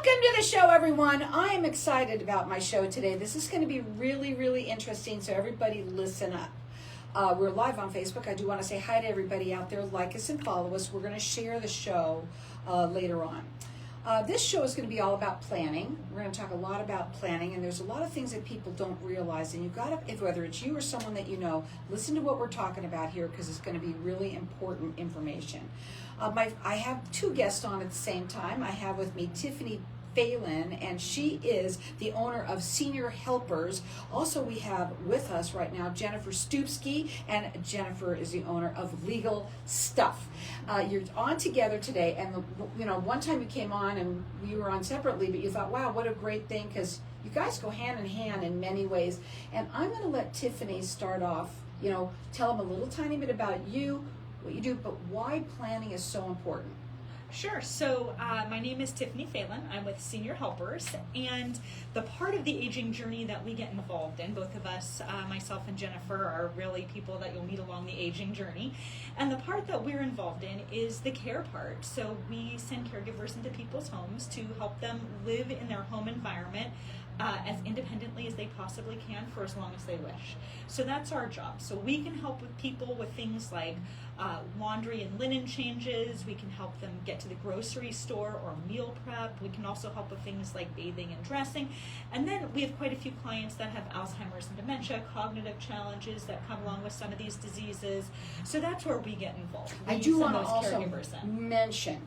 Welcome to the show, everyone. I am excited about my show today. This is going to be really, really interesting, so everybody listen up. We're live on Facebook. I do want to say hi to everybody out there. Like us and follow us. We're going to share the show later on. This show is going to be all about planning. We're going to talk a lot about planning, and there's a lot of things that people don't realize. And you've got to, if whether it's you or someone that you know, listen to what we're talking about here because it's going to be really important information. I have two guests on at the same time. I have with me Tiffany Phelan, and she is the owner of Senior Helpers. Also, we have with us right now Jennifer Stupski, and Jennifer is the owner of Legal Stuff. You're on together today, and one time you came on and we were on separately, but you thought, wow, what a great thing, because you guys go hand in hand in many ways. And I'm going to let Tiffany start off, tell them a little tiny bit about you, what you do, but why planning is so important. Sure. So my name is Tiffany Phelan. I'm with Senior Helpers, and the part of the aging journey that we get involved in, both of us, myself and Jennifer, are really people that you'll meet along the aging journey. And the part that we're involved in is the care part. So we send caregivers into people's homes to help them live in their home environment as independently as they possibly can for as long as they wish. So that's our job. So we can help with people with things like laundry and linen changes. We can help them get to the grocery store or meal prep. We can also help with things like bathing and dressing. And then we have quite a few clients that have Alzheimer's and dementia, cognitive challenges that come along with some of these diseases. So that's where we get involved. I do want to also mention,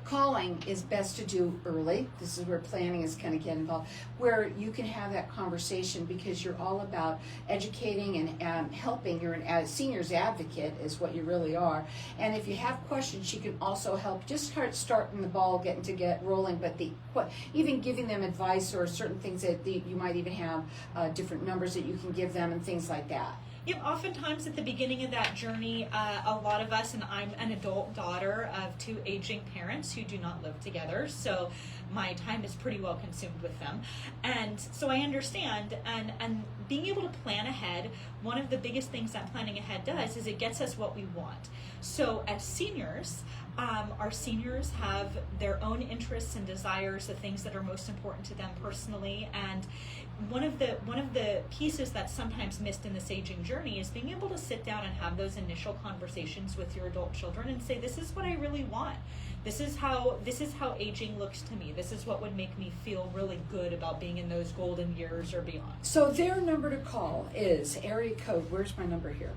calling is best to do early. This is where planning is kind of get involved, where you can have that conversation because you're all about educating and helping. You're a senior's advocate is what you really are. And if you have questions, she can also help just start starting the ball, getting to get rolling, but even giving them advice or certain things that you might even have different numbers that you can give them and things like that. Yep, oftentimes at the beginning of that journey, a lot of us, and I'm an adult daughter of two aging parents who do not live together, so my time is pretty well consumed with them. And so I understand, and being able to plan ahead, one of the biggest things that planning ahead does is it gets us what we want. So as seniors, our seniors have their own interests and desires, the things that are most important to them personally, and one of the pieces that's sometimes missed in this aging journey is being able to sit down and have those initial conversations with your adult children and say, this is what I really want. This is how aging looks to me. This is what would make me feel really good about being in those golden years or beyond. So their number to call is area code, where's my number here?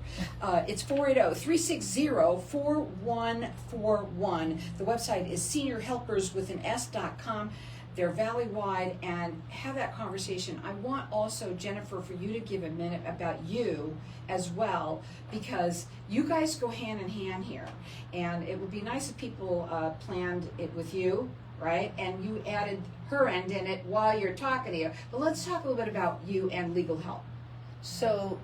It's 480-360-4141. The website is seniorhelpers.com. They're valley-wide, and have that conversation. I want also, Jennifer, for you to give a minute about you as well, because you guys go hand in hand here. And it would be nice if people planned it with you, right? And you added her end in it while you're talking to you. But let's talk a little bit about you and legal help. So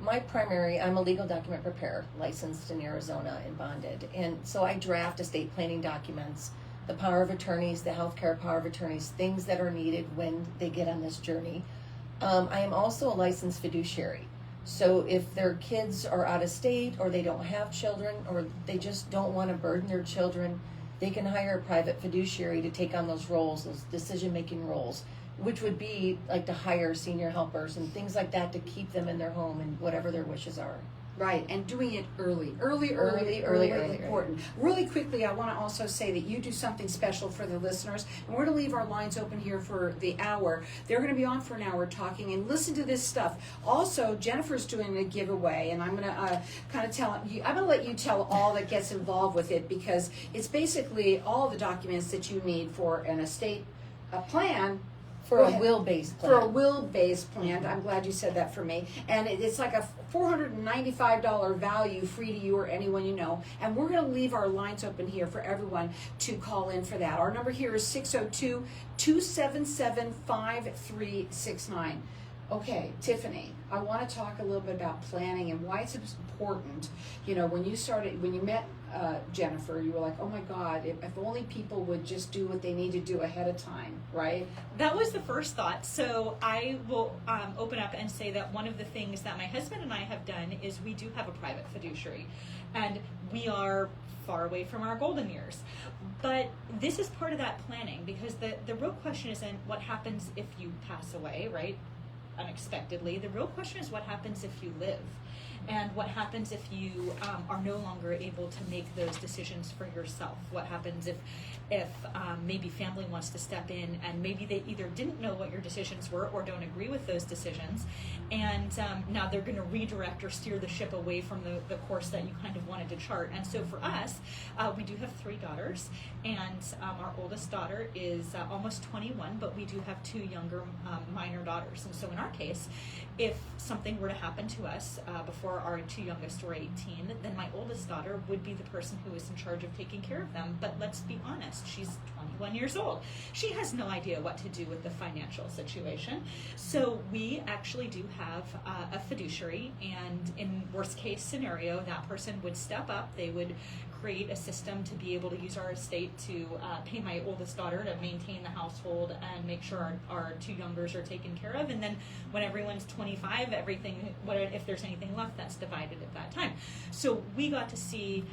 I'm a legal document preparer, licensed in Arizona and bonded. And so I draft estate planning documents, the power of attorneys, the healthcare power of attorneys, things that are needed when they get on this journey. I am also a licensed fiduciary. So if their kids are out of state or they don't have children or they just don't want to burden their children, they can hire a private fiduciary to take on those roles, those decision-making roles, which would be like to hire senior helpers and things like that to keep them in their home and whatever their wishes are. Right, and doing it early, important. Really quickly, I want to also say that you do something special for the listeners, and we're going to leave our lines open here for the hour. They're going to be on for an hour talking, and listen to this stuff. Also, Jennifer's doing a giveaway, and I'm going to kind of tell you, I'm going to let you tell all that gets involved with it, because it's basically all the documents that you need for an estate plan. For a will-based plan. For a will-based plan. I'm glad you said that for me. And it's like a $495 value, free to you or anyone you know. And we're going to leave our lines open here for everyone to call in for that. Our number here is 602-277-5369. Okay, Tiffany, I want to talk a little bit about planning and why it's important. When you met Jennifer, you were like, oh my God, if only people would just do what they need to do ahead of time, right? That was the first thought. So I will open up and say that one of the things that my husband and I have done is we do have a private fiduciary, and we are far away from our golden years. But this is part of that planning, because the real question isn't what happens if you pass away, right? Unexpectedly. The real question is what happens if you live, and what happens if you are no longer able to make those decisions for yourself. What happens if maybe family wants to step in, and maybe they either didn't know what your decisions were or don't agree with those decisions, and now they're going to redirect or steer the ship away from the course that you kind of wanted to chart. And so for us, we do have 3 daughters, and our oldest daughter is almost 21, but we do have 2 younger minor daughters. And so in our case, if something were to happen to us before our 2 youngest were 18, then my oldest daughter would be the person who is in charge of taking care of them. But let's be honest, she's 21 years old. She has no idea what to do with the financial situation. So we actually do have a fiduciary, and in worst case scenario, that person would step up. They would create a system to be able to use our estate to pay my oldest daughter to maintain the household and make sure our 2 youngers are taken care of. And then when everyone's 25, everything, if there's anything left, that's divided at that time. So we got to see,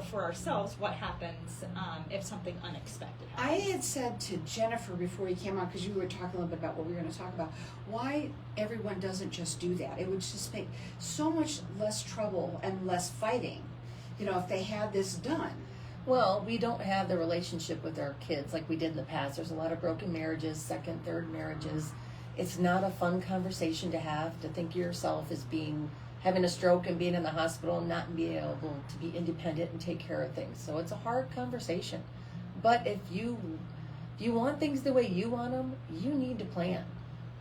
for ourselves what happens if something unexpected happens. I had said to Jennifer before you came on, because you were talking a little bit about what we were going to talk about, why everyone doesn't just do that. It would just make so much less trouble and less fighting, if they had this done. Well, we don't have the relationship with our kids like we did in the past. There's a lot of broken marriages, second, third marriages. It's not a fun conversation to have, to think of yourself as having a stroke and being in the hospital and not being able to be independent and take care of things. So it's a hard conversation. But if you want things the way you want them, you need to plan.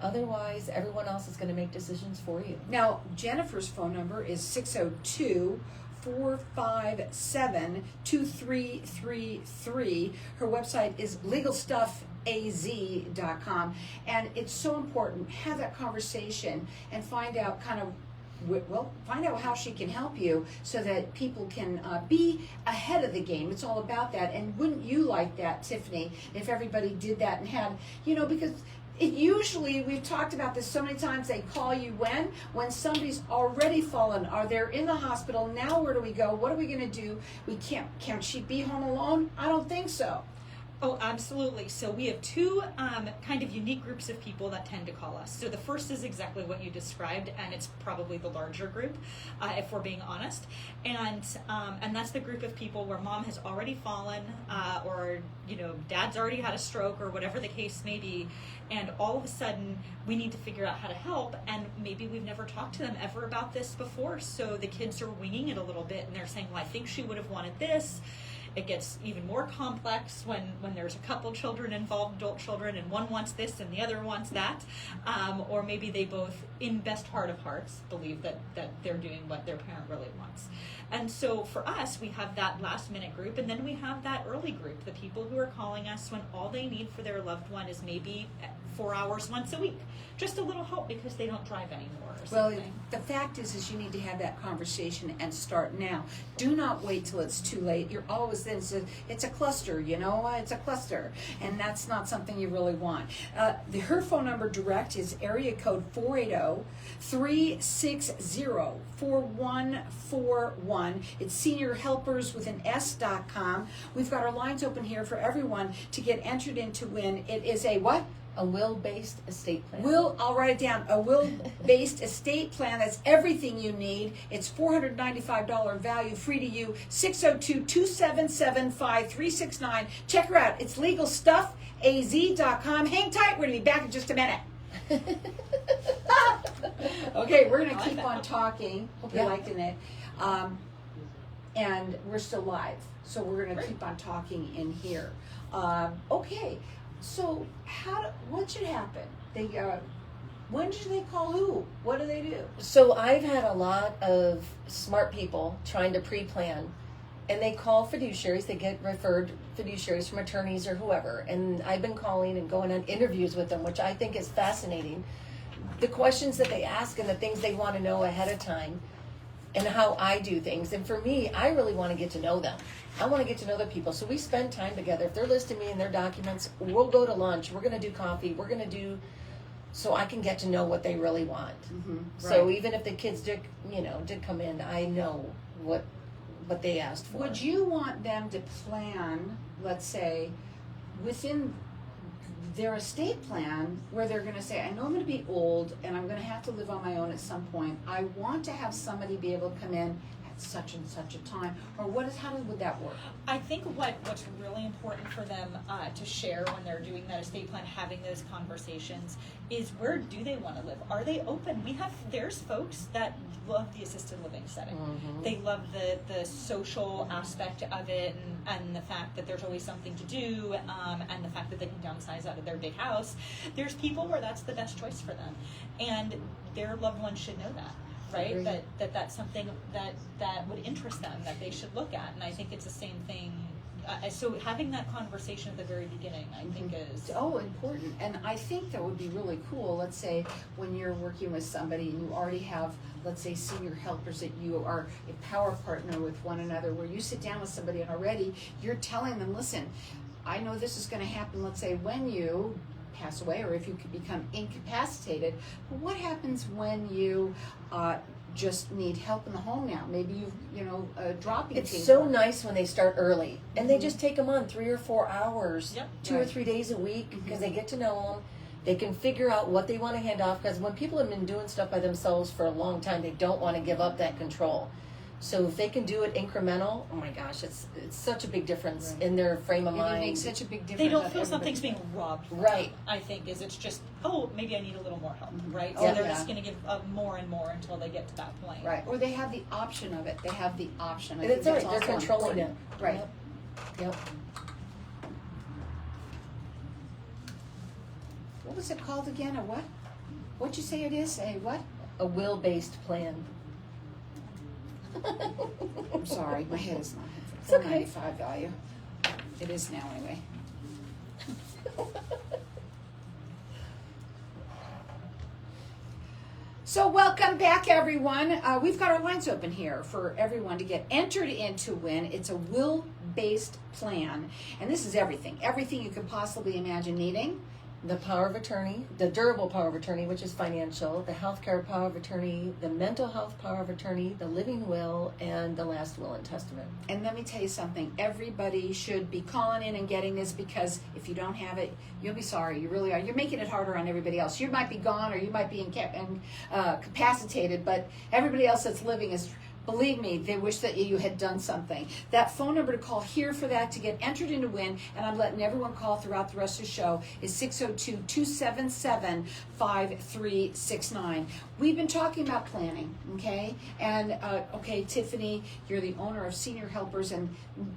Otherwise, everyone else is going to make decisions for you. Now, Jennifer's phone number is 602-457-2333. Her website is legalstuffaz.com. And it's so important. Have that conversation and find out find out how she can help you so that people can be ahead of the game. It's all about that. And wouldn't you like that, Tiffany, if everybody did that and had, because it usually, we've talked about this so many times, they call you when somebody's already fallen, or they're in the hospital. Now where do we go? What are we going to do? Can she be home alone? I don't think so. Oh, absolutely. So we have 2 kind of unique groups of people that tend to call us. So the first is exactly what you described, and it's probably the larger group, if we're being honest. And that's the group of people where mom has already fallen, or dad's already had a stroke, or whatever the case may be. And all of a sudden, we need to figure out how to help. And maybe we've never talked to them ever about this before. So the kids are winging it a little bit, and they're saying, well, I think she would have wanted this. It gets even more complex when there's a couple children involved, adult children, and one wants this and the other wants that. Or maybe they both, in best heart of hearts, believe that they're doing what their parent really wants. And so for us, we have that last minute group, and then we have that early group, the people who are calling us when all they need for their loved one is maybe 4 hours once a week. Just a little help because they don't drive anymore. Well, the fact is you need to have that conversation and start now. Do not wait till it's too late. You're always then, it's a cluster, it's a cluster. And that's not something you really want. Her phone number direct is area code 480-360-4141. It's seniorhelpers with an S.com. We've got our lines open here for everyone to get entered in to win. It is a what? A will-based estate plan. I'll write it down. A will-based estate plan. That's everything you need. It's $495 value, free to you. 602-277-5369. Check her out. It's legalstuffaz.com. Hang tight. We're going to be back in just a minute. Okay, we're going to keep on talking. Hope you're liking it. And we're still live, so we're going to keep on talking in here. Okay. So what should happen? When should they call who? What do they do? So I've had a lot of smart people trying to pre-plan, and they call fiduciaries. They get referred fiduciaries from attorneys or whoever. And I've been calling and going on interviews with them, which I think is fascinating. The questions that they ask and the things they want to know ahead of time. and how I do things. And for me, I really want to get to know them. I want to get to know the people. So we spend time together. If they're listing me in their documents, we'll go to lunch. We're going to do coffee. We're going to do, so I can get to know what they really want. So Right. even if the kids did come in, I know what they asked for. Would you want them to plan, let's say, within their estate plan, where they're going to say, I know I'm going to be old and I'm going to have to live on my own at some point. I want to have somebody be able to come in at such and such a time. Or how would that work? I think what's really important for them to share when they're doing that estate plan, having those conversations, is where do they want to live? Are they open? There's folks that love the assisted living setting. They love the social aspect of it, and the fact that there's always something to do, and the fact that they can downsize out of their big house. There's people where that's the best choice for them, and their loved ones should know that. Right, that's something that would interest them, that they should look at, and I think it's the same thing. So having that conversation at the very beginning, I think, is important. And I think that would be really cool. Let's say when you're working with somebody and you already have, let's say, senior helpers that you are a power partner with one another, where you sit down with somebody and already you're telling them, listen, I know this is going to happen, let's say, when you pass away, or if you could become incapacitated. But what happens when you just need help in the home now? Maybe dropping. It's so nice when they start early, and they just take them on 3 or 4 hours, 2 or 3 days a week, because they get to know them. They can figure out what they want to hand off, because when people have been doing stuff by themselves for a long time, they don't want to give up that control. So if they can do it incremental, oh my gosh, it's such a big difference in their frame of mind. It makes such a big difference. They don't feel something's being robbed from Right. them, I think, it's just, maybe I need a little more help, right? Oh, So they're just going to give more and more until they get to that point. Right. Or they have the option of it. They have the option. I And it's think all right. that's They're also controlling important. it. Right. Yep. What was it called again? A what? What'd you say it is? A what? A will-based plan. I'm sorry, my head is not. It's okay. 495 value. It is now anyway. So welcome back, everyone. We've got our lines open here for everyone to get entered in to win. It's a will-based plan, and this is everything you could possibly imagine needing. The power of attorney, the durable power of attorney, which is financial, the healthcare power of attorney, the mental health power of attorney, the living will, and the last will and testament. And let me tell you something. Everybody should be calling in and getting this, because if you don't have it, you'll be sorry. You really are. You're making it harder on everybody else. You might be gone, or you might be incapacitated, but everybody else that's living is... Believe me, they wish that you had done something. That phone number to call here for that to get entered in to win, and I'm letting everyone call throughout the rest of the show, is 602-277-5369. We've been talking about planning, okay? And, Tiffany, you're the owner of Senior Helpers, and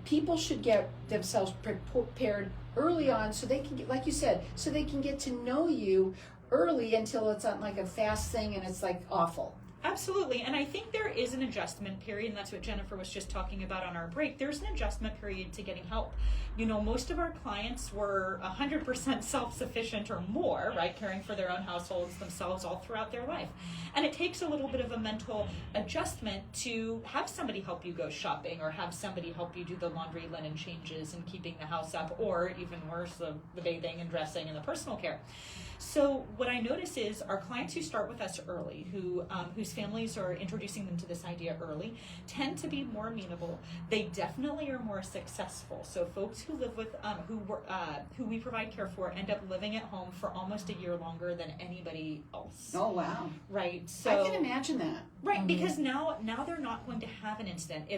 people should get themselves prepared early on so they can get, like you said, so they can get to know you early until it's not like a fast thing and it's like awful. Absolutely, and I think there is an adjustment period, and that's what Jennifer was just talking about on our break. There's an adjustment period to getting help. Most of our clients were 100% self-sufficient or more, right, caring for their own households themselves all throughout their life. And it takes a little bit of a mental adjustment to have somebody help you go shopping, or have somebody help you do the laundry, linen changes, and keeping the house up, or even worse, the bathing and dressing and the personal care. So what I notice is our clients who start with us early, whose families are introducing them to this idea early, tend to be more amenable. They definitely are more successful. So folks who live with, who we provide care for, end up living at home for almost a year longer than anybody else. Oh, wow. Right. So I can imagine that. Right, because now they're not going to have an incident.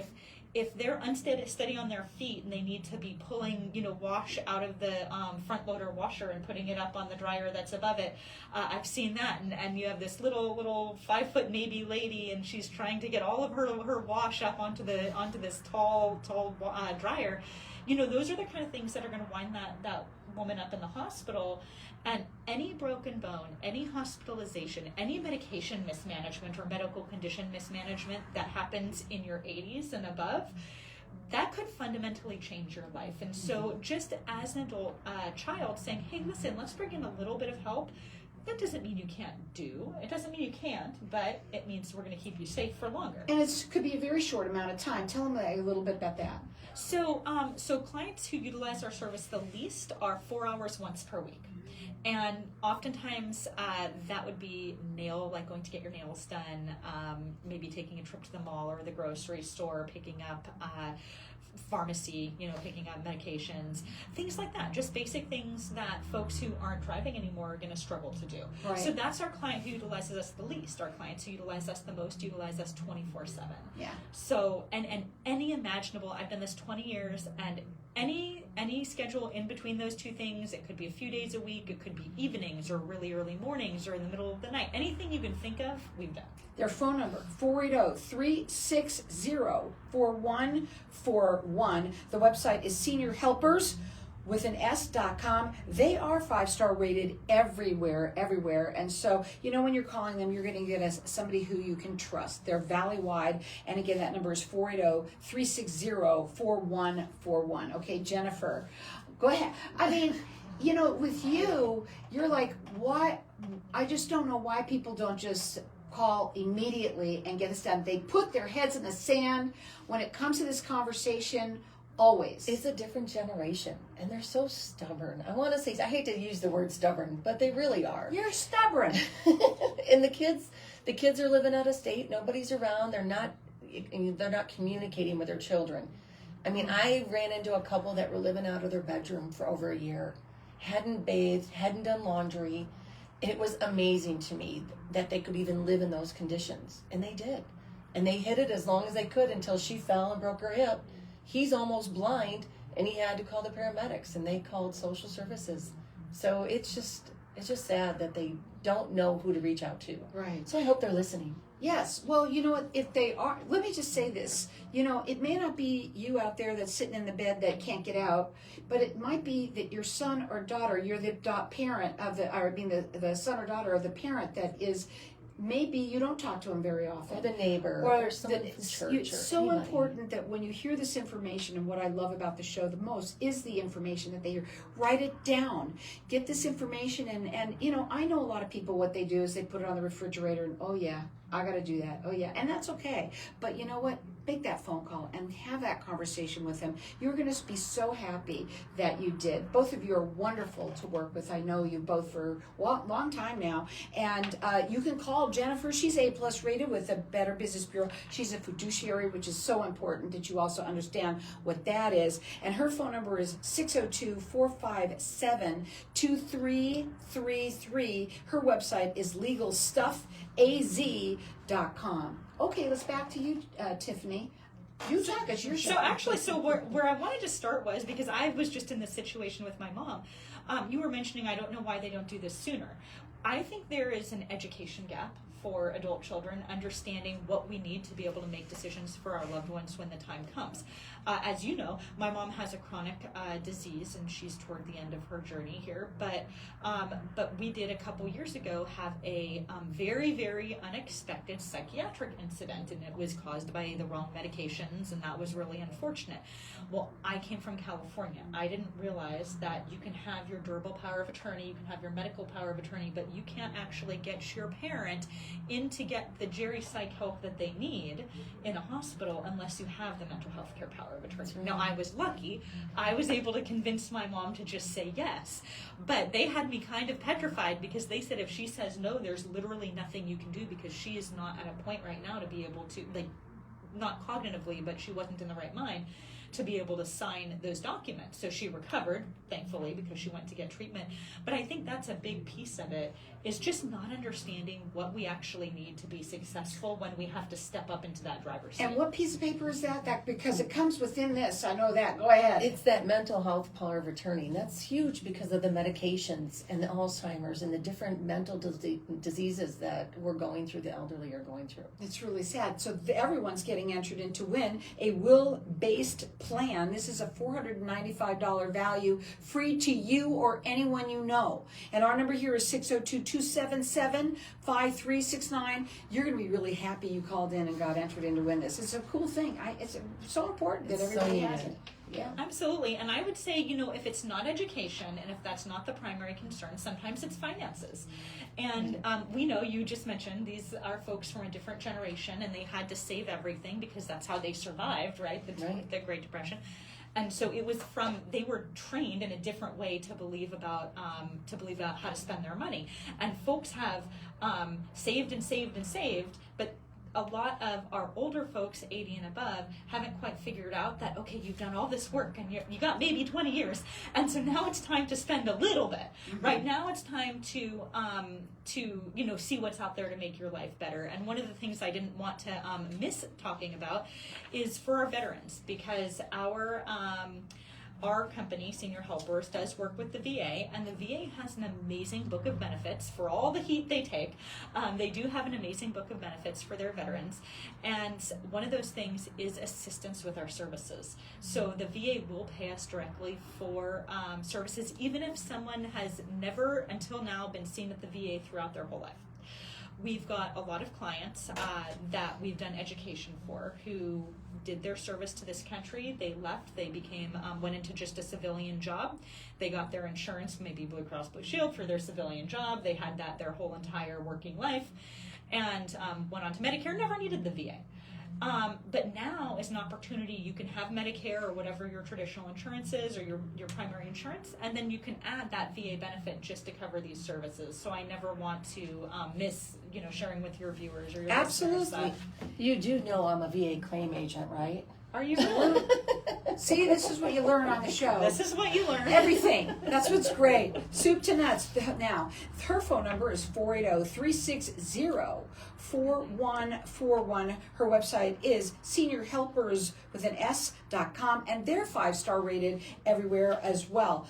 If they're unsteady on their feet and they need to be pulling, wash out of the front loader washer and putting it up on the dryer that's above it, I've seen that. And you have this little 5 foot maybe lady, and she's trying to get all of her wash up onto this tall dryer. Those are the kind of things that are going to wind that woman up in the hospital. And any broken bone, any hospitalization, any medication mismanagement or medical condition mismanagement that happens in your 80s and above, that could fundamentally change your life. And so just as an adult child saying, hey, listen, let's bring in a little bit of help, that doesn't mean you can't do. It doesn't mean you can't, but it means we're going to keep you safe for longer. And it could be a very short amount of time. Tell them a little bit about that. So, so clients who utilize our service the least are 4 hours once per week. And oftentimes that would be like going to get your nails done, maybe taking a trip to the mall or the grocery store, picking up pharmacy, picking up medications, things like that. Just basic things that folks who aren't driving anymore are going to struggle to do. Right. So that's our client who utilizes us the least. Our clients who utilize us the most utilize us 24/7. Yeah. So, and any imaginable, I've done this 20 years, and any schedule in between those two things, it could be a few days a week, it could be evenings or really early mornings or in the middle of the night. Anything you can think of, we've done. Their phone number, 480-360-4141. The website is seniorhelpers.com. They are 5-star rated everywhere. And so, when you're calling them, you're going to get somebody who you can trust. They're valley-wide. And again, that number is 480-360-4141. Okay, Jennifer, go ahead. I mean, with you, you're like, what? I just don't know why people don't just call immediately and get this done. They put their heads in the sand when it comes to this conversation. Always. It's a different generation, and they're so stubborn. I want to say, I hate to use the word stubborn, but they really are. You're stubborn. And the kids are living out of state. Nobody's around. They're not communicating with their children. I mean, I ran into a couple that were living out of their bedroom for over a year, hadn't bathed, hadn't done laundry. It was amazing to me that they could even live in those conditions, and they did. And they hid it as long as they could until she fell and broke her hip. He's almost blind, and he had to call the paramedics, and they called social services. So it's just sad that they don't know who to reach out to. Right. So I hope they're listening. Yes. Well, if they are, let me just say this. It may not be you out there that's sitting in the bed that can't get out, but it might be that your son or daughter, you're the parent of the son or daughter of the parent that is. Maybe you don't talk to them very often. Or the neighbor, or someone from church. It's so anybody. important that when you hear this information, and what I love about the show the most is the information that they hear. Write it down. Get this information, and I know a lot of people, what they do is they put it on the refrigerator, and oh yeah, I got to do that. Oh yeah, and that's okay. But you know what? Make that phone call and have that conversation with them. You're going to be so happy that you did. Both of you are wonderful to work with. I know you both for a long time now. And you can call Jennifer. She's A+ rated with the Better Business Bureau. She's a fiduciary, which is so important that you also understand what that is. And her phone number is 602-457-2333. Her website is legalstuffaz.com. Okay, let's back to you, Tiffany. You talk. It's your show. So actually, where I wanted to start was because I was just in this situation with my mom. You were mentioning I don't know why they don't do this sooner. I think there is an education gap for adult children, understanding what we need to be able to make decisions for our loved ones when the time comes. As you know, my mom has a chronic disease, and she's toward the end of her journey here. But we did a couple years ago have a very, very unexpected psychiatric incident, and it was caused by the wrong medications, and that was really unfortunate. Well, I came from California. I didn't realize that you can have your durable power of attorney, you can have your medical power of attorney, but you can't actually get your parent in to get the geri psych help that they need in a hospital unless you have the mental health care power of attorney. Now, I was lucky. I was able to convince my mom to just say yes, but they had me kind of petrified because they said if she says no, there's literally nothing you can do because she is not at a point right now to be able to, not cognitively, but she wasn't in the right mind to be able to sign those documents. So she recovered, thankfully, because she went to get treatment. But I think that's a big piece of it, is just not understanding what we actually need to be successful when we have to step up into that driver's seat. And what piece of paper is that? Because it comes within this. I know that. Go ahead. It's that mental health power of attorney. And that's huge because of the medications and the Alzheimer's and the different mental diseases that we're going through, the elderly are going through. It's really sad. So everyone's getting entered in to win a will-based plan. This is a $495 value, free to you or anyone you know. And our number here is 602-277-5369. You're going to be really happy you called in and got entered in to win this. It's a cool thing. It's so important that everybody has it. Yeah. Absolutely. And I would say, if it's not education and if that's not the primary concern, sometimes it's finances. And we know, you just mentioned, these are folks from a different generation and they had to save everything because that's how they survived, right? The Great Depression. And so they were trained in a different way to believe about how to spend their money. And folks have saved and saved and saved, but a lot of our older folks, 80 and above, haven't quite figured out that, okay, you've done all this work and you got maybe 20 years. And so now it's time to spend a little bit. Right now it's time to see what's out there to make your life better. And one of the things I didn't want to miss talking about is for our veterans, because our company, Senior Helpers, does work with the VA, and the VA has an amazing book of benefits for all the heat they take. They do have an amazing book of benefits for their veterans, and one of those things is assistance with our services. So the VA will pay us directly for services, even if someone has never until now been seen at the VA throughout their whole life. We've got a lot of clients that we've done education for who did their service to this country. They left, they went into just a civilian job. They got their insurance, maybe Blue Cross Blue Shield, for their civilian job. They had that their whole entire working life and went on to Medicare, never needed the VA. But now is an opportunity. You can have Medicare or whatever your traditional insurance is, or your primary insurance, and then you can add that VA benefit just to cover these services. So I never want to miss, sharing with your viewers or your listeners that. You do know I'm a VA claim agent, right? Are you really? See, this is what you learn on the show. This is what you learn. Everything. That's what's great. Soup to nuts. Now, her phone number is 480-360-4141. Her website is seniorhelpers.com, and they're 5-star rated everywhere as well.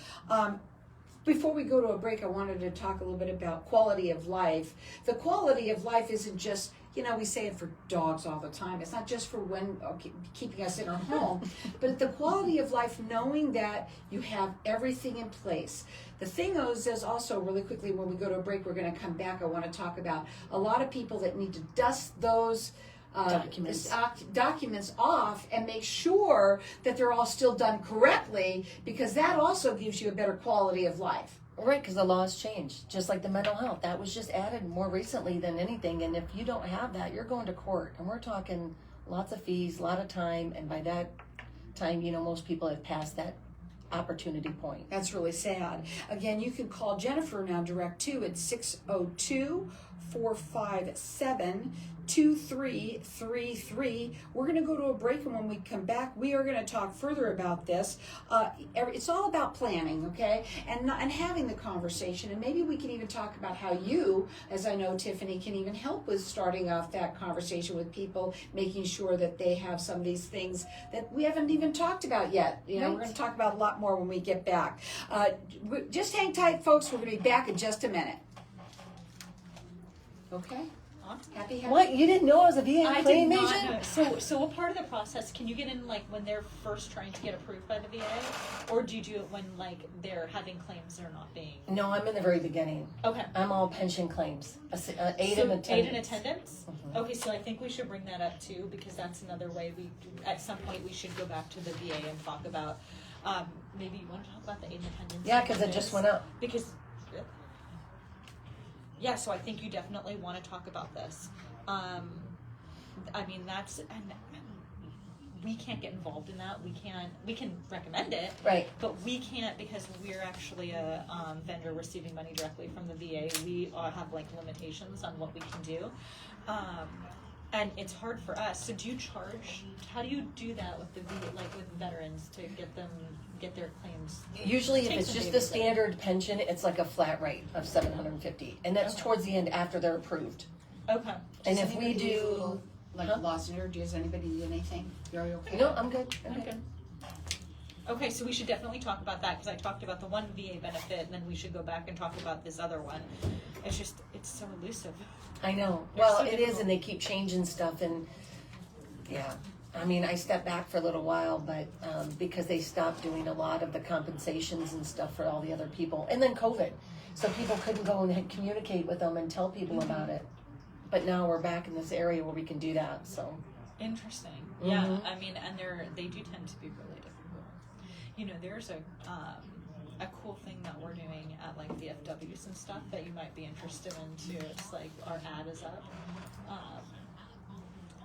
Before we go to a break, I wanted to talk a little bit about quality of life. The quality of life isn't just, we say it for dogs all the time. It's not just for keeping us in our home, but the quality of life, knowing that you have everything in place. The thing is also, really quickly, when we go to a break, we're going to come back. I want to talk about a lot of people that need to dust those documents off and make sure that they're all still done correctly, because that also gives you a better quality of life. Right, because the laws changed, just like the mental health. That was just added more recently than anything, and if you don't have that, you're going to court, and we're talking lots of fees, a lot of time, and by that time, most people have passed that opportunity point. That's really sad. Again, you can call Jennifer now direct too at 602-457-2333. We're going to go to a break, and when we come back, we are going to talk further about this. It's all about planning, okay, and having the conversation, and maybe we can even talk about how you, as I know Tiffany, can even help with starting off that conversation with people, making sure that they have some of these things that we haven't even talked about yet. We're going to talk about a lot more when we get back. Just hang tight, folks. We're going to be back in just a minute. Okay. Happy. What? You didn't know I was a VA claim agent? Know. So what part of the process, can you get in when they're first trying to get approved by the VA, or do you do it when they're having claims that are not being? No, I'm in the very beginning. Okay. I'm all pension claims. Aid and attendance. Aid and attendance. Mm-hmm. Okay, so I think we should bring that up too, because that's another way at some point we should go back to the VA and talk about. Maybe you want to talk about the aid and attendance. Yeah, because it just went up. Yeah, so I think you definitely want to talk about this. And we can't get involved in that. We can recommend it, right? But we can't, because we're actually a vendor receiving money directly from the VA. We have limitations on what we can do, and it's hard for us. So do you charge? How do you do that with the VA, with veterans, to get their claims? Usually, if it's just the standard pension, it's a flat rate of $750, and that's towards the end after they're approved. Okay. And if we do loss in does anybody need anything? Are you okay? No, I'm good. Okay. Okay, so we should definitely talk about that, because I talked about the one VA benefit, and then we should go back and talk about this other one. It's so elusive. I know. They're well, so it difficult. is, and they keep changing stuff, and yeah. I stepped back for a little while, but because they stopped doing a lot of the compensations and stuff for all the other people, and then COVID, so people couldn't go and communicate with them and tell people about it. But now we're back in this area where we can do that. So interesting. Yeah, and they do tend to be really difficult. there's a cool thing that we're doing at like VFWs and stuff that you might be interested in too. It's like our ad is up.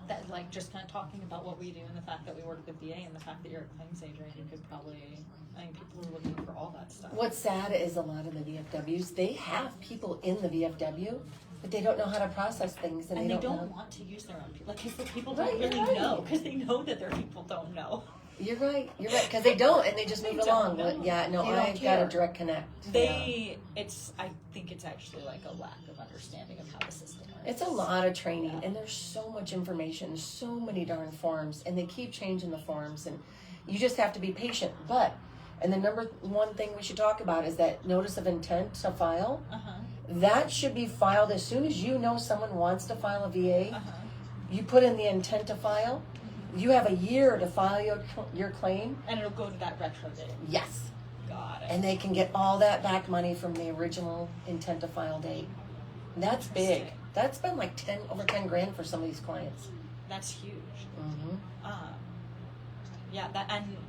That like just kind of talking about what we do and the fact that we work with VA and the fact that you're a claims agent, you could probably, I think people are looking for all that stuff. What's sad is a lot of the VFWs, they have people in the VFW, but they don't know how to process things, and they don't want to use their own people. Like, because the people don't really know, because they know that their people don't know. You're right, because they don't, and they just move along. But I've got a direct connect. I think it's actually like a lack of understanding of how the system works. It's a lot of training, and there's so much information, so many darn forms, and they keep changing the forms, and you just have to be patient. And the number one thing we should talk about is that notice of intent to file. That should be filed as soon as you know someone wants to file a VA. You put in the intent to file. You have a year to file your claim. And it'll go to that retro date. Yes. Got it. And they can get all that back money from the original intent to file date. That's big. That's been like over 10 grand for some of these clients. That's huge. Mm-hmm. And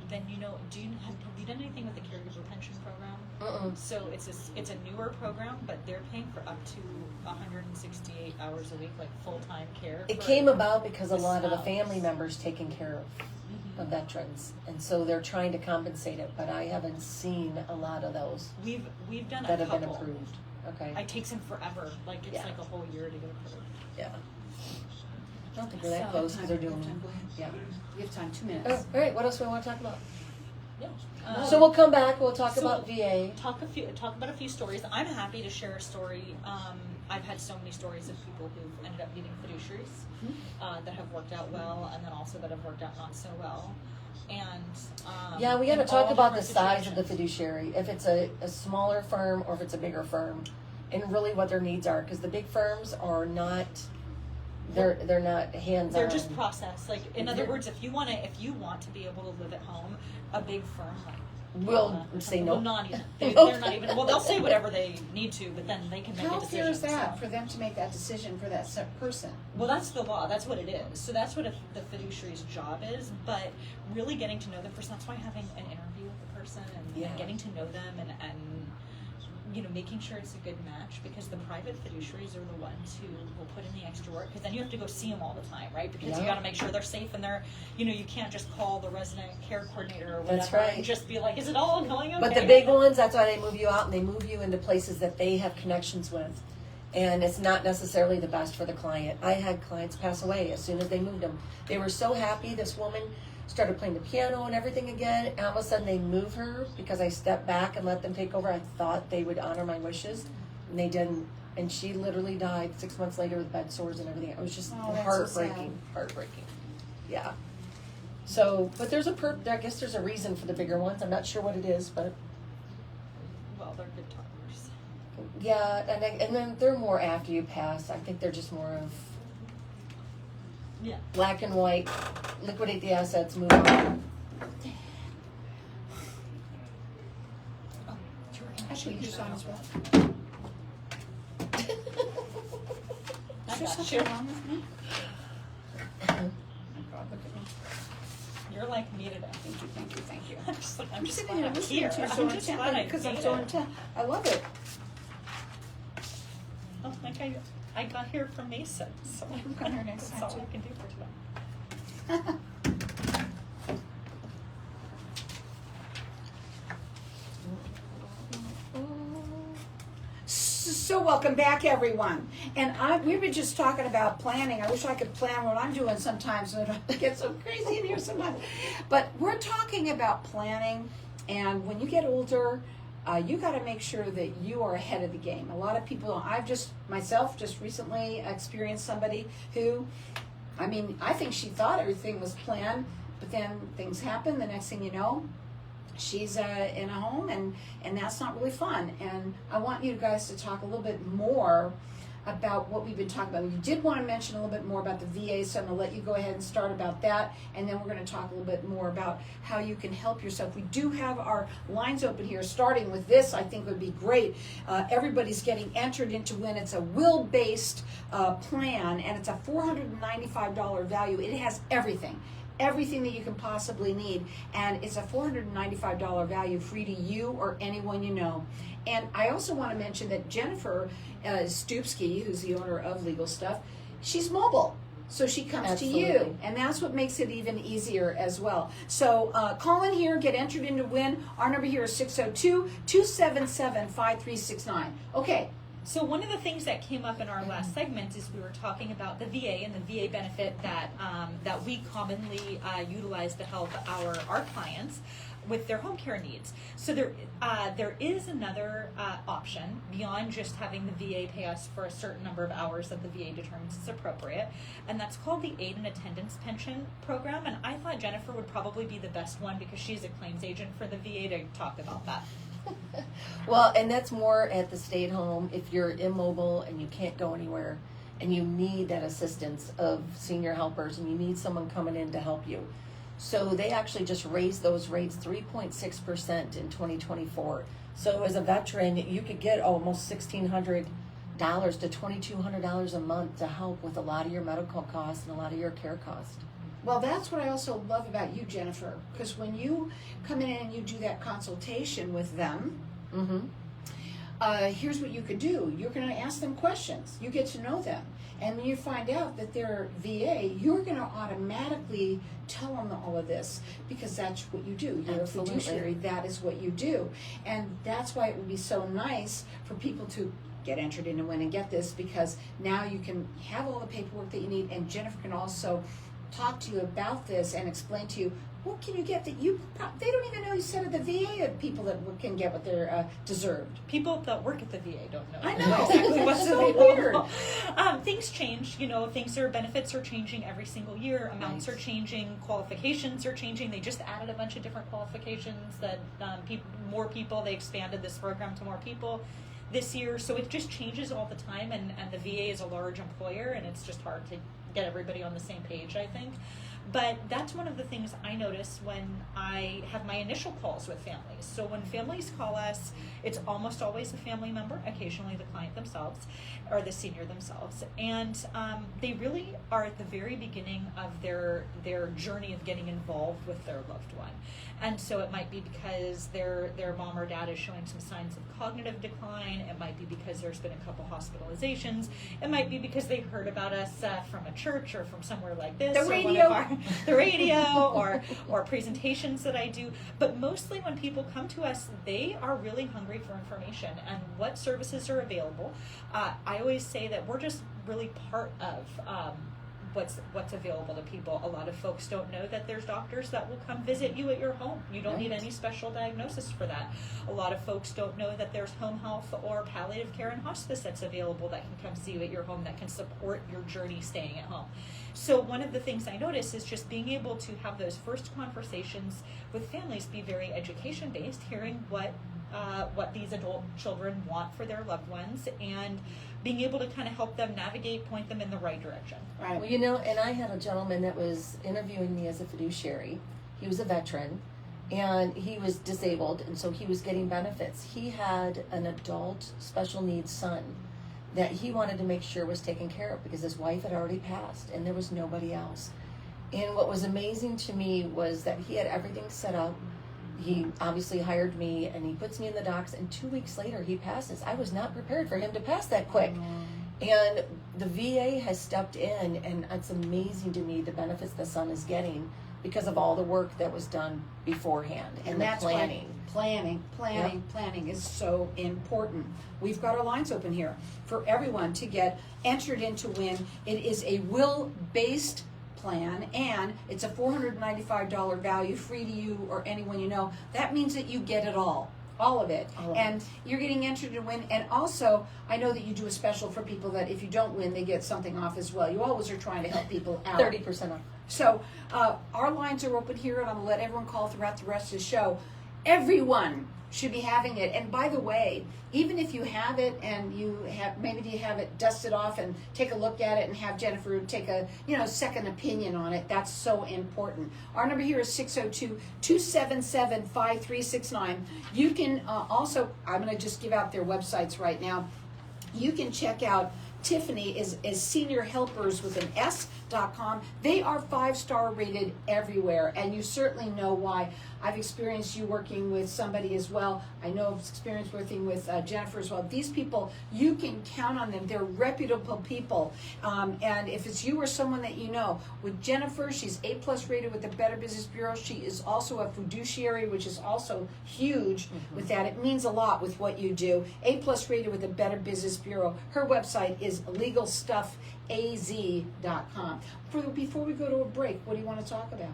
then have you done anything with the caregiver pension program? So it's a newer program, but they're paying for up to 168 hours a week, like full-time care. It came about because a lot of the family members taking care of veterans, and so they're trying to compensate it. But I haven't seen a lot of those. We've done that a have couple. been approved. Okay. It takes them forever. Like it's like a whole year to get approved. Yeah. I don't think we're that close because they're doing. Yeah. We have time. 2 minutes. All right. What else do we want to talk about? Yeah. So we'll come back. We'll talk about VA. Talk about a few stories. I'm happy to share a story. I've had so many stories of people who've ended up needing fiduciaries that have worked out well, and then also that have worked out not so well. And we got to talk about the size of the fiduciary. If it's a smaller firm or if it's a bigger firm, and really what their needs are, because the big firms are not. They're not hands-on. They're just process. Like in other words, if you want to be able to live at home, a big firm will say no. Will not even. They're not even. Well, they'll say whatever they need to, but then they can make a decision. How fair is that for them to make that decision for that person? Well, that's the law. That's what it is. So that's what the fiduciary's job is. But really getting to know the person. That's why having an interview with the person and getting to know them and making sure it's a good match, because the private fiduciaries are the ones who will put in the extra work, because then you have to go see them all the time, right? Because you got to make sure they're safe and they're, you can't just call the resident care coordinator or whatever and just be like, is it all going okay? But the big ones, that's why they move you out, and they move you into places that they have connections with. And it's not necessarily the best for the client. I had clients pass away as soon as they moved them. They were so happy. This woman started playing the piano and everything again, and all of a sudden they move her because I stepped back and let them take over. I thought they would honor my wishes, and they didn't. And she literally died 6 months later with bed sores and everything. It was just heartbreaking. Heartbreaking. Yeah. So, but there's I guess there's a reason for the bigger ones. I'm not sure what it is, but. Well, they're good talkers. Yeah, and then they're more after you pass. I think they're just more of. Yeah. Black and white, liquidate the assets, move on. Actually, you're on as well. Is there something wrong with me? Oh my God, look at me. You're like me today. Thank you. I'm just sitting here listening to you so intently because I'm so intent. I love it. Oh, like I got here from Mason, so I'm going here next that's time all too. we can do for today. So welcome back, everyone. And we've been just talking about planning. I wish I could plan what I'm doing sometimes. It gets so crazy in here sometimes. But we're talking about planning, and when you get older, you got to make sure that you are ahead of the game. A lot of people, myself just recently experienced somebody who, I think she thought everything was planned, but then things happen. The next thing you know, she's in a home, and that's not really fun. And I want you guys to talk a little bit more about what we've been talking about. You did want to mention a little bit more about the VA, so I'm going to let you go ahead and start about that, and then we're going to talk a little bit more about how you can help yourself. We do have our lines open here, starting with this. I think would be great. Everybody's getting entered into when it's a will-based plan, and it's a $495 value. It has everything. everything that you can possibly need, and it's a $495 value, free to you or anyone you know. And I also want to mention that Jennifer Stupsky, who's the owner of Legal Stuff, she's mobile. So she comes Absolutely. to you, and that's what makes it even easier as well. So call in here, get entered in to win. Our number here is 602-277-5369. Okay. So one of the things that came up in our last segment is we were talking about the VA and the VA benefit that that we commonly utilize to help our clients with their home care needs. So there is another option beyond just having the VA pay us for a certain number of hours that the VA determines is appropriate, and that's called the Aid and Attendance Pension Program. And I thought Jennifer would probably be the best one because she's a claims agent for the VA to talk about that. Well, and that's more at the stay-at-home if you're immobile and you can't go anywhere and you need that assistance of senior helpers and you need someone coming in to help you. So they actually just raised those rates 3.6% in 2024. So as a veteran, you could get almost $1,600 to $2,200 a month to help with a lot of your medical costs and a lot of your care costs. Well, that's what I also love about you, Jennifer, because when you come in and you do that consultation with them, here's what you could do. You're going to ask them questions. You get to know them. And when you find out that they're VA, you're going to automatically tell them all of this because that's what you do. You're Absolutely. a fiduciary. That is what you do. And that's why it would be so nice for people to get entered in to win and get this, because now you can have all the paperwork that you need, and Jennifer can also talk to you about this and explain to you what can you get that they don't even know you said of the VA of people that can get what they're deserved. People that work at the VA don't know. I know. Exactly what's So available. Things change, benefits are changing every single year. Amounts Right. are changing. Qualifications are changing. They just added a bunch of different qualifications that more people, they expanded this program to more people this year. So it just changes all the time, and the VA is a large employer, and it's just hard to get everybody on the same page, I think. But that's one of the things I notice when I have my initial calls with families. So when families call us, it's almost always a family member, occasionally the client themselves or the senior themselves. And they really are at the very beginning of their journey of getting involved with their loved one. And so it might be because their mom or dad is showing some signs of cognitive decline. It might be because there's been a couple hospitalizations. It might be because they heard about us from a church or from somewhere like this. The or radio. one of the radio or presentations that I do. But mostly when people come to us, they are really hungry for information and what services are available. I always say that we're just really part of what's available to people. A lot of folks don't know that there's doctors that will come visit you at your home. You don't need any special diagnosis for that. A lot of folks don't know that there's home health or palliative care and hospice that's available that can come see you at your home, that can support your journey staying at home. So one of the things I notice is just being able to have those first conversations with families be very education based, hearing what these adult children want for their loved ones, and being able to kind of help them navigate, point them in the right direction. Right. Well, and I had a gentleman that was interviewing me as a fiduciary. He was a veteran, and he was disabled, and so he was getting benefits. He had an adult special needs son that he wanted to make sure was taken care of because his wife had already passed, and there was nobody else. And what was amazing to me was that he had everything set up. He obviously hired me, and he puts me in the docs, and 2 weeks later he passes. I was not prepared for him to pass that quick. And the VA has stepped in, and it's amazing to me the benefits the son is getting because of all the work that was done beforehand and the that's planning. Why planning is so important. We've got our lines open here for everyone to get entered in to win. It is a will-based plan, and it's a $495 value, free to you or anyone you know. That means that you get it all of it. And you're getting entered to win. And also, I know that you do a special for people that if you don't win, they get something off as well. You always are trying to help people out. 30% off. So our lines are open here, and I'm going to let everyone call throughout the rest of the show. Everyone should be having it. And by the way, even if you have it and you have it dusted off and take a look at it and have Jennifer take a second opinion on it, that's so important. Our number here is 602-277-5369. You can also, I'm going to just give out their websites right now. You can check out Tiffany is Senior Helpers with an S.com. They are 5-star rated everywhere, and you certainly know why. I've experienced you working with somebody as well. I know I've experienced working with Jennifer as well. These people, you can count on them. They're reputable people. And if it's you or someone that you know, with Jennifer, she's A+ rated with the Better Business Bureau. She is also a fiduciary, which is also huge with that. It means a lot with what you do. A+ rated with the Better Business Bureau. Her website is legalstuffaz.com. Before we go to a break, what do you want to talk about?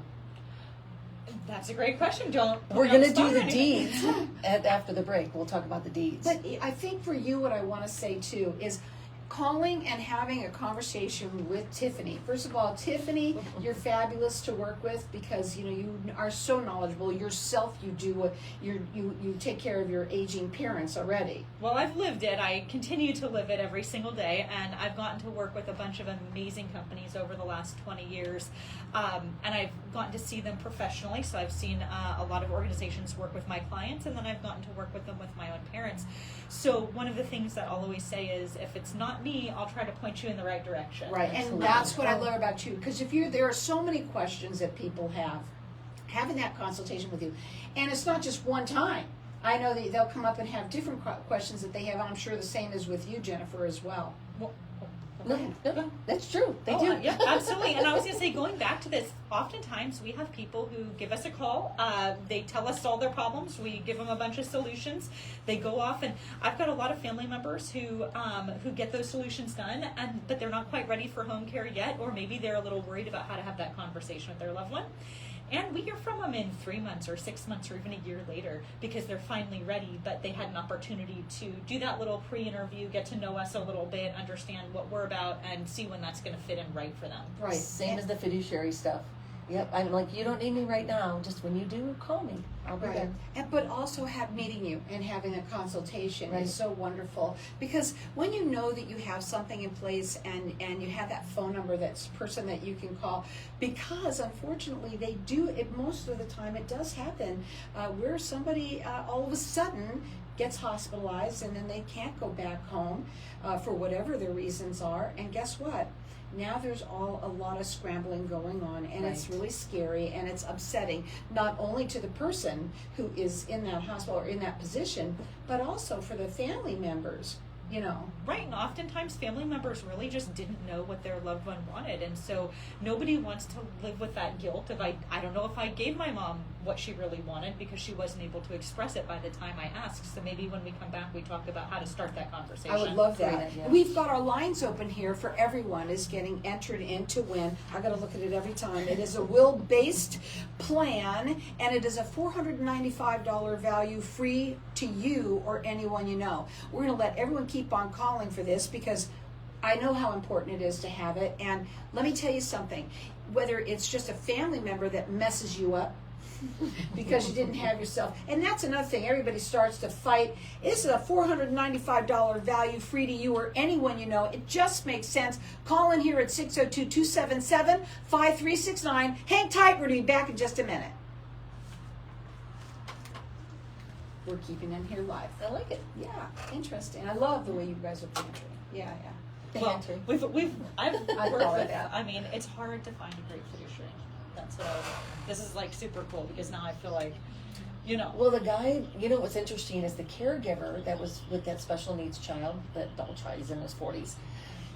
That's a great question. Don't. We're going to do the deeds after the break. We'll talk about the deeds. But I think for you, what I want to say too is calling and having a conversation with Tiffany. First of all, Tiffany, you're fabulous to work with because you are so knowledgeable yourself. You take care of your aging parents already. Well, I've lived it. I continue to live it every single day, and I've gotten to work with a bunch of amazing companies over the last 20 years, and I've gotten to see them professionally. So I've seen a lot of organizations work with my clients, and then I've gotten to work with them with my own parents. So one of the things that I'll always say is, if it's not me, I'll try to point you in the right direction. Right, and that's what I love about you, because there are so many questions that people have, having that consultation with you, and it's not just one time. I know that they'll come up and have different questions that they have. I'm sure the same is with you, Jennifer, as well. No, that's true. They do. Yeah, absolutely. And I was going to say, going back to this, oftentimes we have people who give us a call. They tell us all their problems. We give them a bunch of solutions. They go off, and I've got a lot of family members who get those solutions done, but they're not quite ready for home care yet, or maybe they're a little worried about how to have that conversation with their loved one. And we hear from them in 3 months or 6 months or even a year later because they're finally ready, but they had an opportunity to do that little pre-interview, get to know us a little bit, understand what we're about, and see when that's going to fit in right for them. Right. Same as the fiduciary stuff. Yep. I'm like, you don't need me right now. Just when you do, call me. I'll be there. But also meeting you and having a consultation Right. is so wonderful, because when you know that you have something in place and you have that phone number, that's person that you can call, because unfortunately they do it most of the time. It does happen where somebody all of a sudden gets hospitalized and then they can't go back home for whatever their reasons are, and guess what? Now there's a lot of scrambling going on, and it's really scary and it's upsetting, not only to the person who is in that hospital or in that position, but also for the family members. Right, and oftentimes family members really just didn't know what their loved one wanted, and so nobody wants to live with that guilt of, I don't know if I gave my mom what she really wanted because she wasn't able to express it by the time I asked. So maybe when we come back, we talk about how to start that conversation. I would love that. Great idea. We've got our lines open here for everyone is getting entered in to win. I got to look at it every time. It is a will-based plan, and it is a $495 value, free to you or anyone you know. We're going to let everyone keep on calling for this because I know how important it is to have it. And let me tell you something, whether it's just a family member that messes you up because you didn't have yourself, and that's another thing, everybody starts to fight. This is a $495 value, free to you or anyone you know. It just makes sense. Call in here at 602-277-5369. Hang tight, we're going to be back in just a minute. We're keeping them here live. I like it. Yeah, interesting. I love the way you guys are pantry. Yeah. Well, I've I worked call it with, that. I mean, it's hard to find a great fiduciary. That's what this is like super cool because now I feel like, Well, the guy, what's interesting is the caregiver that was with that special needs child, that double child, he's in his 40s.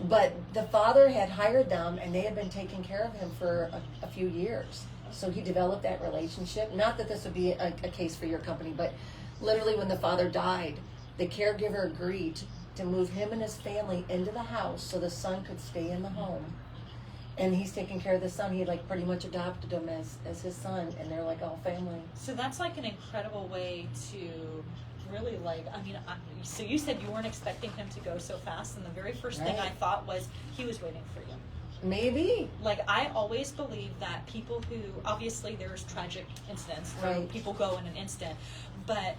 But the father had hired them and they had been taking care of him for a few years. So he developed that relationship. Not that this would be a case for your company, but literally when the father died, the caregiver agreed to move him and his family into the house so the son could stay in the home. And he's taking care of the son. He pretty much adopted him as his son, and they're like all family. So that's like an incredible way to really so you said you weren't expecting him to go so fast, and the very first thing I thought was he was waiting for you. Maybe. I always believe that people who, obviously there's tragic incidents where people go in an instant, but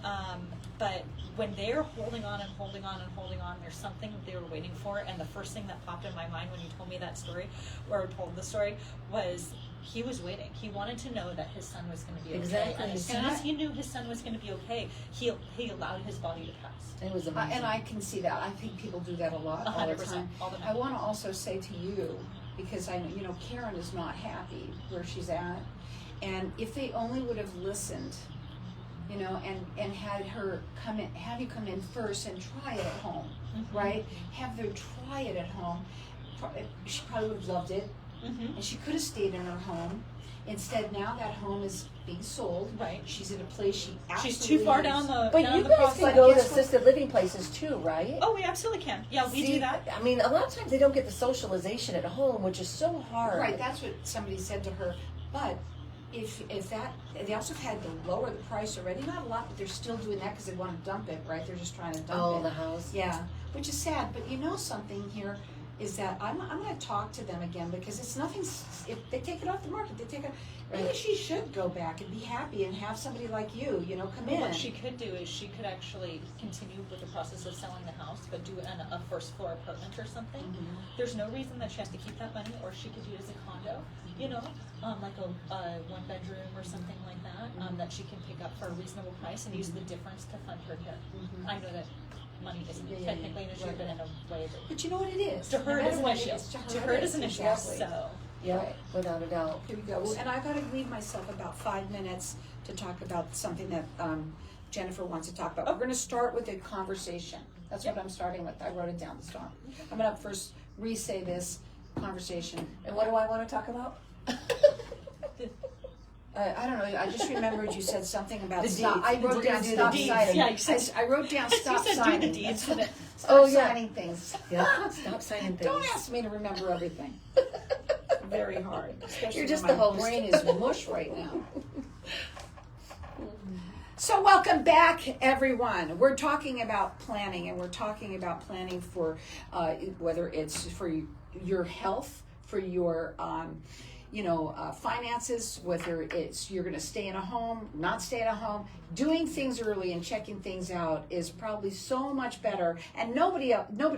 when they're holding on and holding on and holding on, there's something they were waiting for. And the first thing that popped in my mind when you told me that story, or told the story, was he was waiting. He wanted to know that his son was going to be okay. Exactly. And as soon as he knew his son was going to be okay, he allowed his body to pass. It was amazing. And I can see that. I think people do that a lot, all the 100%, time. all the time. I want to also say to you, because I know, you know, Karen is not happy where she's at, and if they only would have listened, you know, and had her come in, have you come in first and try it at home, right? Have them try it at home. She probably would have loved it, and she could have stayed in her home. Instead, now that home is being sold. Right. She's in a place she absolutely She's too far down the. But down you the guys process. can go to Guess what? assisted living places too, right? Oh, we absolutely can. Yeah, we See, do that. I mean, a lot of times they don't get the socialization at home, which is so hard. Right, that's what somebody said to her. But if that, they also had to lower the price already. Not a lot, but they're still doing that because they want to dump it, right? They're just trying to dump it. The house. Yeah, which is sad. But you know something here is that I'm going to talk to them again because it's nothing. If they take it off the market, they take it. Maybe she should go back and be happy and have somebody like you know, come in. What she could do is she could actually continue with the process of selling the house, but do it in a first floor apartment or something. There's no reason that she has to keep that money, or she could do it as a condo, you know, like a 1 bedroom or something like that, that she can pick up for a reasonable price and use the difference to fund her care. I know that money isn't technically an issue, but in a way that. But you know what it is? To her, No it is matter an what issue. is, To her, it is an issue. Exactly. So. Yeah, Right. without a doubt. Here we go. Well, and I got to leave myself about 5 minutes to talk about something that Jennifer wants to talk about. We're going to start with a conversation. That's what I'm starting with. I wrote it down to start. I'm going to first re-say this conversation. And what do I want to talk about? I don't know. I just remembered you said something about The stop. deeds. I wrote We're down gonna do stop the deeds. signing. Yeah, you said- I wrote down stop you said signing. do the deeds. Stop Oh, yeah. signing things. Yeah, stop signing things. Don't ask me to remember everything. Very hard. Especially You're just when the my host. brain is mush right now. So welcome back, everyone. We're talking about planning, and we're talking about planning for whether it's for your health, for your finances, whether it's you're going to stay in a home, not stay in a home. Doing things early and checking things out is probably so much better. And nobody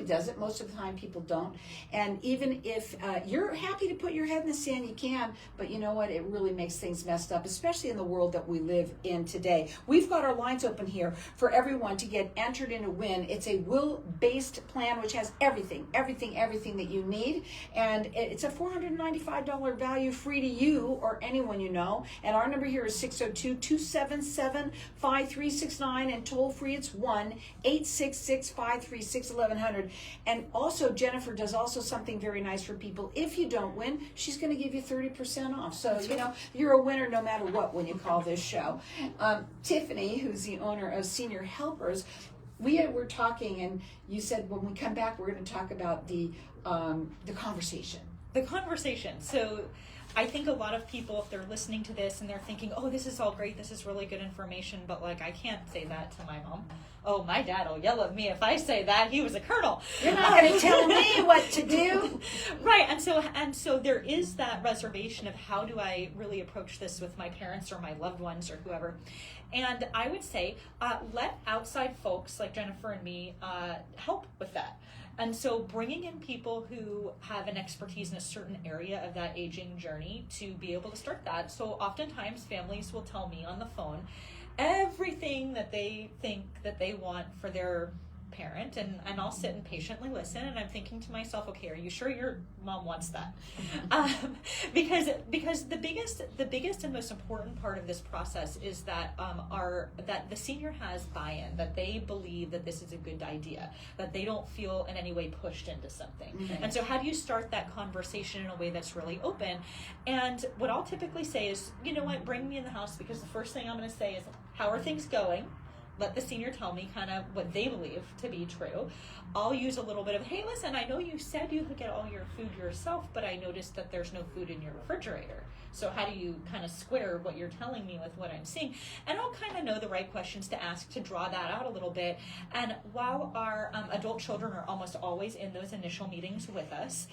does it. Most of the time, people don't. And even if you're happy to put your head in the sand, you can. But you know what? It really makes things messed up, especially in the world that we live in today. We've got our lines open here for everyone to get entered in a win. It's a will-based plan which has everything that you need. And it's a $495 value, free to you or anyone you know. And our number here is 602-277-5369, and toll free it's 1-866-536-1100. And also Jennifer does also something very nice for people. If you don't win, she's going to give you 30% off. So you know you're a winner no matter what when you call this show. Tiffany, who's the owner of Senior Helpers, we were talking, and you said when we come back we're going to talk about the conversation. The conversation. So I think a lot of people, if they're listening to this and they're thinking, oh, this is all great, this is really good information, but like, I can't say that to my mom. Oh, my dad will yell at me if I say that. He was a colonel. You're not going to tell me what to do. Right. And so there is that reservation of how do I really approach this with my parents or my loved ones or whoever. And I would say, let outside folks like Jennifer and me help with that. And so bringing in people who have an expertise in a certain area of that aging journey to be able to start that. So oftentimes families will tell me on the phone everything that they think that they want for their parent, and I'll sit and patiently listen, and I'm thinking to myself, okay, are you sure your mom wants that? Because the biggest and most important part of this process is that that the senior has buy-in, that they believe that this is a good idea, that they don't feel in any way pushed into something. Okay. And so how do you start that conversation in a way that's really open? And what I'll typically say is, you know what, bring me in the house, because the first thing I'm going to say is, how are things going? Let the senior tell me kind of what they believe to be true. I'll use a little bit of, hey, listen, I know you said you could get all your food yourself, but I noticed that there's no food in your refrigerator. So how do you kind of square what you're telling me with what I'm seeing? And I'll kind of know the right questions to ask to draw that out a little bit. And while our adult children are almost always in those initial meetings with us,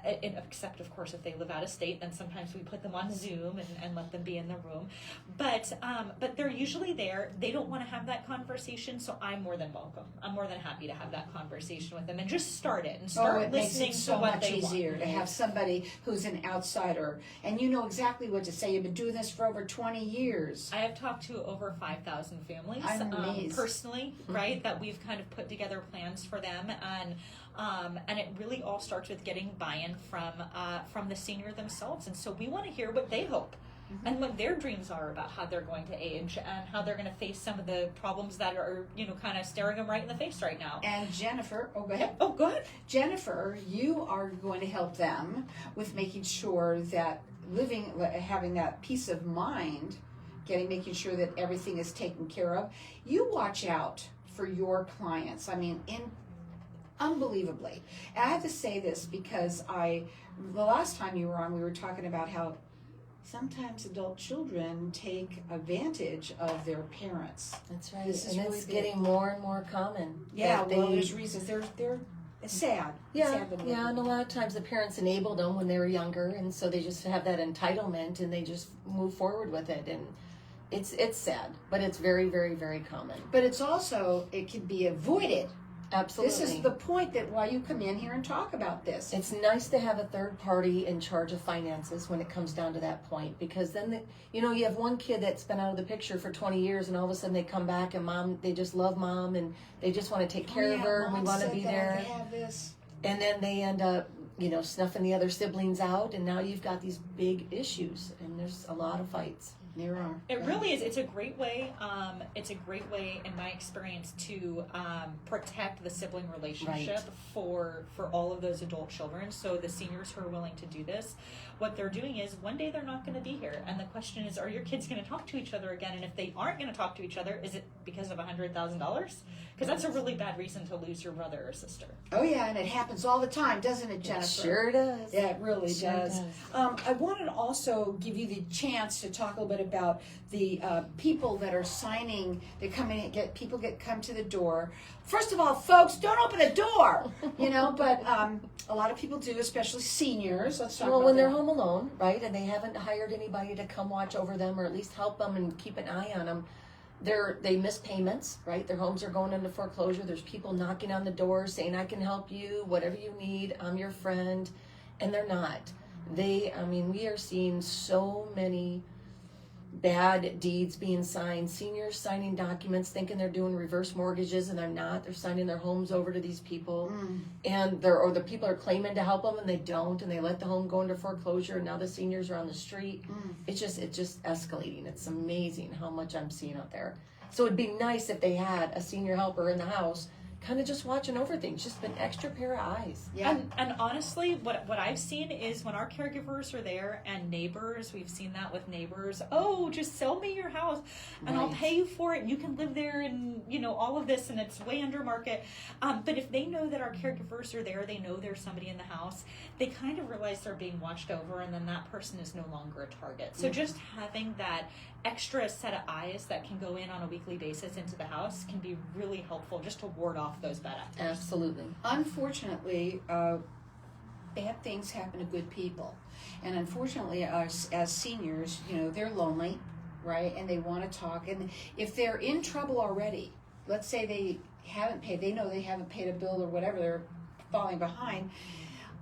except, of course, if they live out of state, then sometimes we put them on Zoom and let them be in the room. But they're usually there. They don't want to have that conversation, so I'm more than welcome. I'm more than happy to have that conversation with them and just start it and start it listening makes it to so what much they easier want. to have somebody who's an outsider, and you know exactly what to say. You've been doing this for over 20 years. I have talked to over 5,000 families I'm amazed. personally, right? That we've kind of put together plans for them, and it really all starts with getting buy-in from the senior themselves. And so we want to hear what they hope. And what their dreams are about how they're going to age and how they're going to face some of the problems that are, kind of staring them right in the face right now. And Jennifer, go ahead. Oh, go ahead. Jennifer, you are going to help them with making sure that having that peace of mind, making sure that everything is taken care of. You watch out for your clients. I mean, unbelievably. And I have to say this because the last time you were on, we were talking about how sometimes adult children take advantage of their parents. That's right. This is and really it's big. getting more and more common. Yeah, that well, there's reasons. They're it's sad. Yeah, Sad to look yeah, at. and a lot of times the parents enabled them when they were younger, and so they just have that entitlement, and they just move forward with it, and it's sad, but it's very, very, very common. But it's also, it can be avoided. Absolutely. This is the point that why you come in here and talk about this. It's nice to have a third party in charge of finances when it comes down to that point, because then you have one kid that's been out of the picture for 20 years, and all of a sudden they come back, and they just love mom, and they just want to take care of her, and we want to be there. Have this. And then they end up, snuffing the other siblings out, and now you've got these big issues, and there's a lot of fights. There are. It really is. It's a great way. It's a great way, in my experience, to protect the sibling relationship for all of those adult children. So the seniors who are willing to do this, what they're doing is one day they're not going to be here, and the question is, are your kids going to talk to each other again? And if they aren't going to talk to each other, is it because of $100,000? Because that's a really bad reason to lose your brother or sister. Oh yeah, and it happens all the time, doesn't it, Jennifer? It sure does. Yeah, it really Sure does. I wanted to also give you the chance to talk a little bit about the people that are signing. They come in and come to the door. First of all, folks, don't open the door. But a lot of people do, especially seniors. Let's talk about when they're that. home alone, right, and they haven't hired anybody to come watch over them or at least help them and keep an eye on them, they miss payments, right? Their homes are going into foreclosure. There's people knocking on the door saying, I can help you, whatever you need, I'm your friend, and they're not. We are seeing so many bad deeds being signed, seniors signing documents thinking they're doing reverse mortgages, and they're not. They're signing their homes over to these people, and the people are claiming to help them, and they don't, and they let the home go into foreclosure, and now the seniors are on the street. It's just escalating. It's amazing how much I'm seeing out there. So it'd be nice if they had a senior helper in the house, kind of just watching over things, just an extra pair of eyes. Yeah. And honestly, what I've seen is when our caregivers are there and neighbors, we've seen that with neighbors, just sell me your house and I'll pay you for it and you can live there and, all of this, and it's way under market. But if they know that our caregivers are there, they know there's somebody in the house, they kind of realize they're being watched over, and then that person is no longer a target. So just having that extra set of eyes that can go in on a weekly basis into the house can be really helpful just to ward off those bad actors. Absolutely. Unfortunately, bad things happen to good people. And unfortunately, as seniors, they're lonely, right? And they want to talk. And if they're in trouble already, let's say they know they haven't paid a bill or whatever, they're falling behind.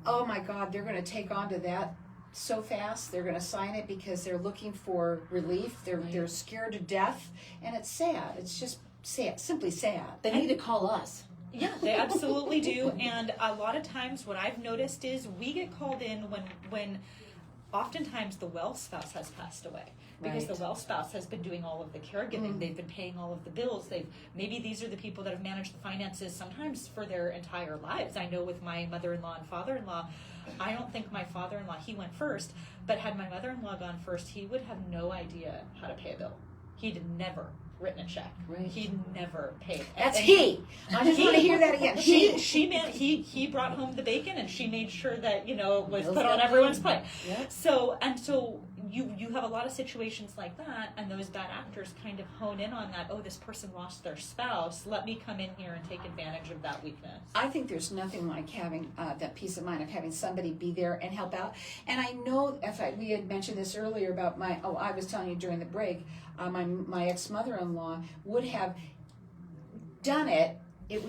Oh my God, they're going to take on to that so fast. They're going to sign it because they're looking for relief. They're scared to death. And it's sad. It's just sad, simply sad. They need to call us. Yeah, they absolutely do. And a lot of times what I've noticed is we get called in when oftentimes the well spouse has passed away, because the well spouse has been doing all of the caregiving. They've been paying all of the bills. Maybe these are the people that have managed the finances sometimes for their entire lives. I know with my mother-in-law and father-in-law, I don't think my father-in-law, he went first, but had my mother-in-law gone first, he would have no idea how to pay a bill. He'd never written a check. Right. He'd never paid. That's he. I just want to hear that again. He brought home the bacon, and she made sure that it was put on everyone's plate. Yep. So you have a lot of situations like that, and those bad actors kind of hone in on that. Oh, this person lost their spouse. Let me come in here and take advantage of that weakness. I think there's nothing like having that peace of mind of having somebody be there and help out. And I know, we had mentioned this earlier about I was telling you during the break, my ex-mother-in-law would have done it.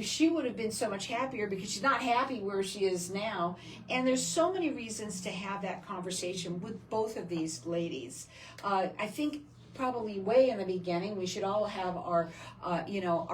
She would have been so much happier because she's not happy where she is now. And there's so many reasons to have that conversation with both of these ladies. I think probably way in the beginning, we should all have our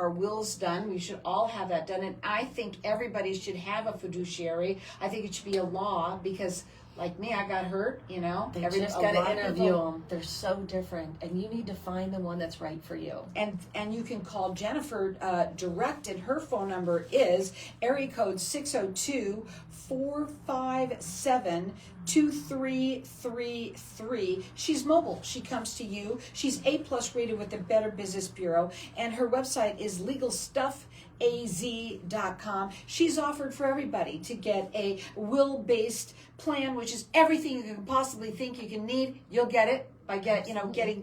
wills done. We should all have that done. And I think everybody should have a fiduciary. I think it should be a law because, like me, I got hurt, They just got to interview them. They're so different, and you need to find the one that's right for you. And you can call Jennifer direct, and her phone number is area code 602-457-2333. She's mobile. She comes to you. She's A+ rated with the Better Business Bureau, and her website is legalstuffaz.com. She's offered for everybody to get a will-based plan, which is everything you can possibly think you can need. You'll get it by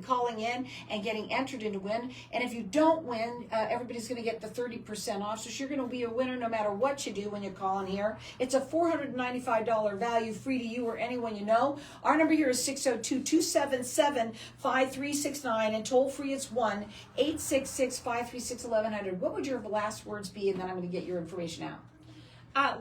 calling in and getting entered into win. And if you don't win, everybody's going to get the 30% off. So you're going to be a winner no matter what you do when you call in here. It's a $495 value, free to you or anyone you know. Our number here is 602-277-5369, and toll free it's 1-866-536-1100. What would your last words be? And then I'm going to get your information out.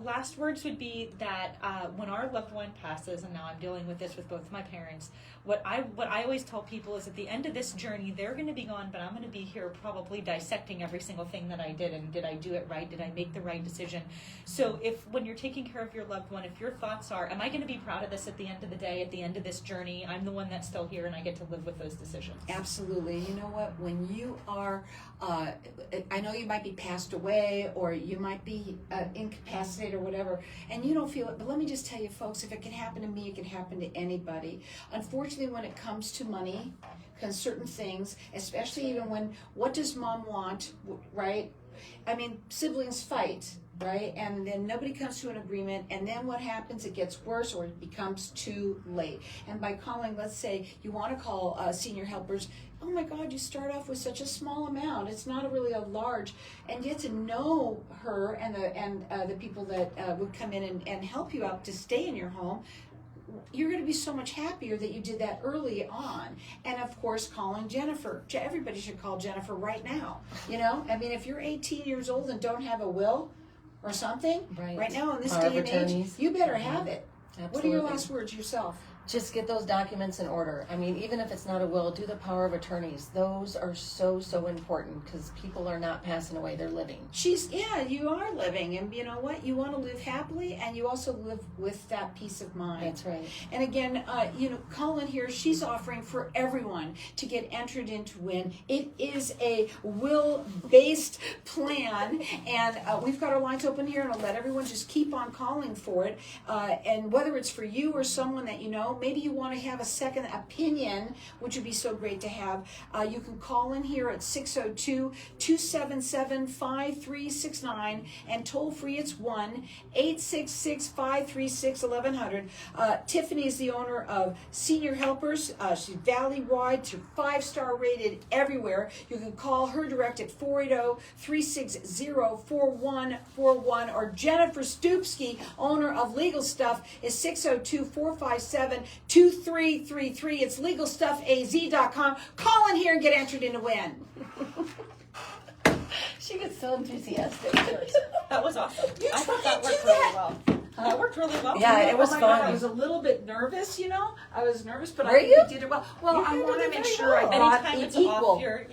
Last words would be that when our loved one passes, and now I'm dealing with this with both my parents, what I always tell people is at the end of this journey, they're going to be gone, but I'm going to be here probably dissecting every single thing that I did, and did I do it right? Did I make the right decision? So when you're taking care of your loved one, if your thoughts are, am I going to be proud of this at the end of the day, at the end of this journey? I'm the one that's still here, and I get to live with those decisions. Absolutely. You know what? When you are, I know you might be passed away, or you might be incapacitated or whatever, and you don't feel it, but let me just tell you, folks, if it can happen to me, it can happen to anybody. Unfortunately, when it comes to money, because certain things, especially even what does mom want, right? I mean, siblings fight, right? And then nobody comes to an agreement, and then what happens? It gets worse, or it becomes too late. And by calling, let's say you want to call senior helpers, oh my God, you start off with such a small amount. It's not really a large, and get to know her and the people that would come in and help you out to stay in your home. You're going to be so much happier that you did that early on. And of course, calling Jennifer. Everybody should call Jennifer right now. I mean, if you're 18 years old and don't have a will or something, right now in this day and age, you better have it. Absolutely. What are your last words yourself? Just get those documents in order. I mean, even if it's not a will, do the power of attorneys. Those are so, so important because people are not passing away, they're living. You are living, and you know what? You want to live happily, and you also live with that peace of mind. That's right. And again, call in here. She's offering for everyone to get entered into win. It is a will-based plan, and we've got our lines open here, and I'll let everyone just keep on calling for it. And whether it's for you or someone that you know, maybe you want to have a second opinion, which would be so great to have. You can call in here at 602-277-5369, and toll free it's 1-866-536-1100. Tiffany is the owner of Senior Helpers. She's valley-wide, she's 5-star rated everywhere. You can call her direct at 480-360-4141, or Jennifer Stupski, owner of Legal Stuff, is 602-457-2333. It's legalstuffaz.com. Call in here and get entered in to win. She gets so enthusiastic. That was awesome. I thought that you worked do really that? well. That worked really well. Yeah, it was my fun. God, I was a little bit nervous, I was nervous, but Were I think you? we did it well. Well, You I did want to it make very sure well. I got Anytime it's equal. off your,